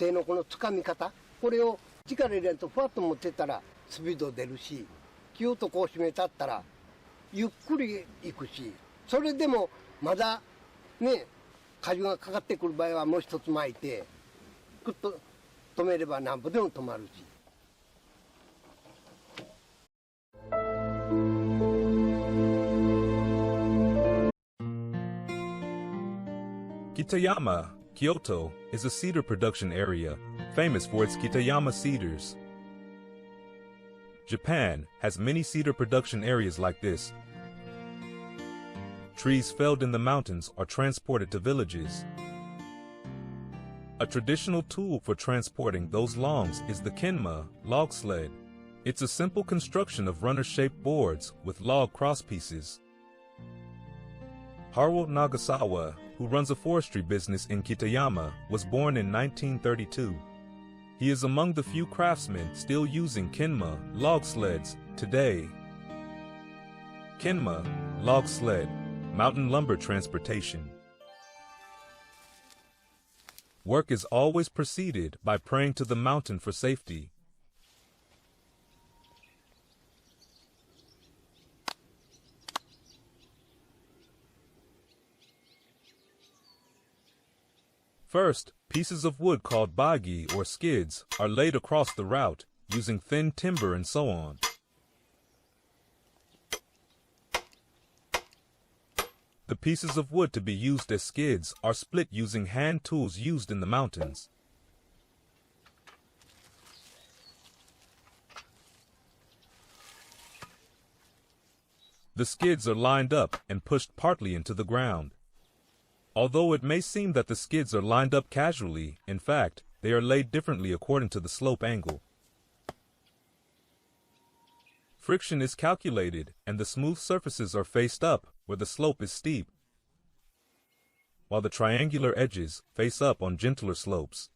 手のこのつかみ方、これを力入れるとふわっと持ってったらスピード出るし、キュッとこう締めたったらゆっくり行くし、それでもまだね、荷重がかかってくる場合はもう一つ巻いて、ぐっと止めれば何歩でも止まるし。Kitayama, Kyoto, is a cedar production area, famous for its Kitayama cedars. Japan has many cedar production areas like this. Trees felled in the mountains are transported to villages. A traditional tool for transporting those logs is the Kinma log sled. It's a simple construction of runner-shaped boards with log crosspieces. Haruo Nagasawa, who runs a forestry business in Kitayama, was born in 1932. He is among the few craftsmen still using Kinma log sleds today. Kinma log sled, mountain lumber transportation. Work is always preceded by praying to the mountain for safety. First, pieces of wood called bagi or skids are laid across the route using thin timber and so on. The pieces of wood to be used as skids are split using hand tools used in the mountains. The skids are lined up and pushed partly into the ground. Although it may seem that the skids are lined up casually, in fact, they are laid differently according to the slope angle. Friction is calculated and the smooth surfaces are faced up where the slope is steep, while the triangular edges face up on gentler slopes.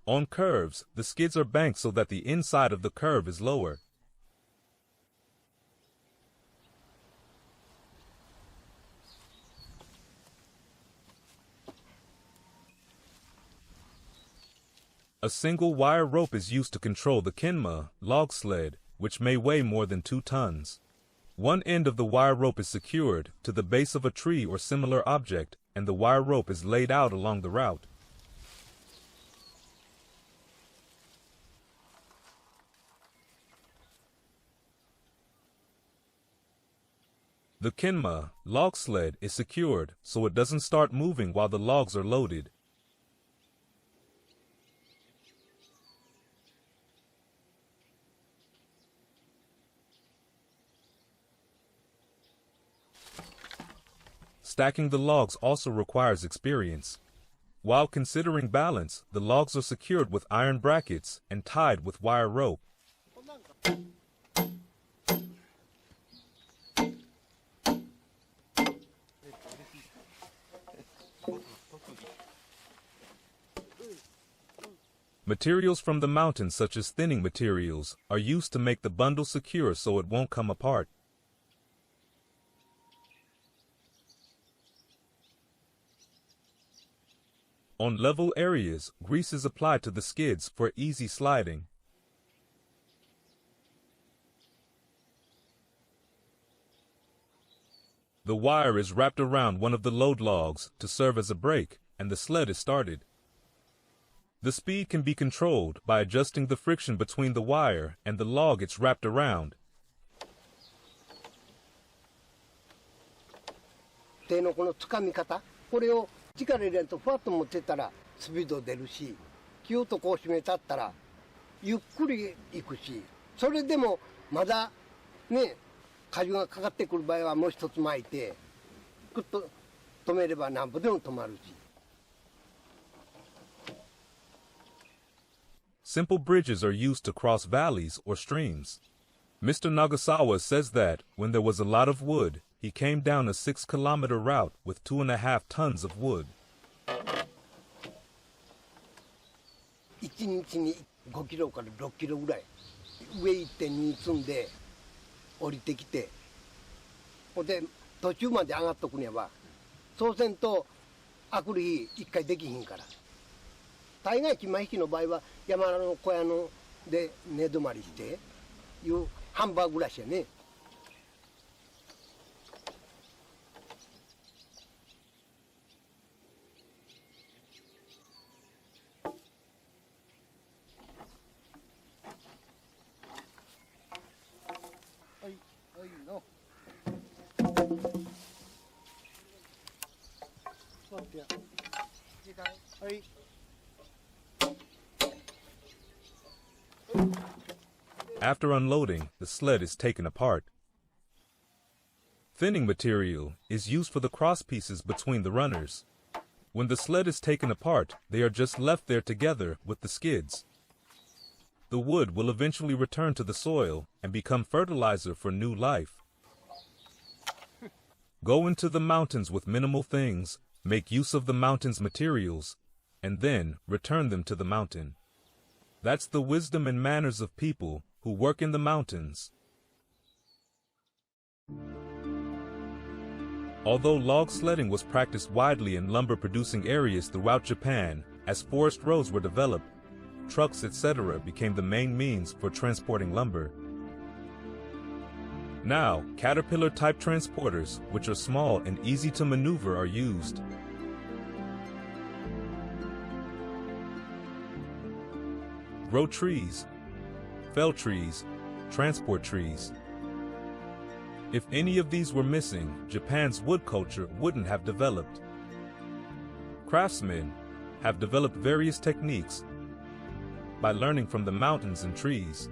On curves, the skids are banked so that the inside of the curve is lower. A single wire rope is used to control the Kinma log sled, which may weigh more than 2 tons. One end of the wire rope is secured to the base of a tree or similar object, and the wire rope is laid out along the route. The Kinma log sled is secured so it doesn't start moving while the logs are loaded. Stacking the logs also requires experience. While considering balance, the logs are secured with iron brackets and tied with wire rope. Materials from the mountains, such as thinning materials, are used to make the bundle secure so it won't come apart. On level areas, grease is applied to the skids for easy sliding. The wire is wrapped around one of the load logs to serve as a brake, and the sled is started. The speed can be controlled by adjusting the friction between the wire and the log it's wrapped around. 手のこのつかみ方、これを力入れるとふわっと持ってったらスピード出るし、キュッとこう締めたったらゆっくり行くし、それでもまだね、荷重がかかってくる場合はもう一つ巻いて、ぐっと止めれば何歩でも止まるし。Simple bridges are used to cross valleys or streams. Mr. Nagasawa says that when there was a lot of wood, he came down a 6-kilometer route with 2.5 tons of wood. 1日に5キロから6キロぐらい上行って荷積んで降りてきてほんで途中まで上がっとくにはそうせんとあくる日一回できひんから。大概木間引きの場合は山の小屋ので寝泊まりしていうハンバーグ暮らしやね。After unloading, the sled is taken apart. Thinning material is used for the cross pieces between the runners. When the sled is taken apart, they are just left there together with the skids. The wood will eventually return to the soil and become fertilizer for new life. Go into the mountains with minimal things, make use of the mountain's materials, and then return them to the mountain. That's the wisdom and manners of people who work in the mountains. Although log sledding was practiced widely in lumber-producing areas throughout Japan, as forest roads were developed, trucks, etc. became the main means for transporting lumber. Now, caterpillar-type transporters, which are small and easy to maneuver, are used. Grow trees, fell trees, transport trees. If any of these were missing, Japan's wood culture wouldn't have developed. Craftsmen have developed various techniques by learning from the mountains and trees.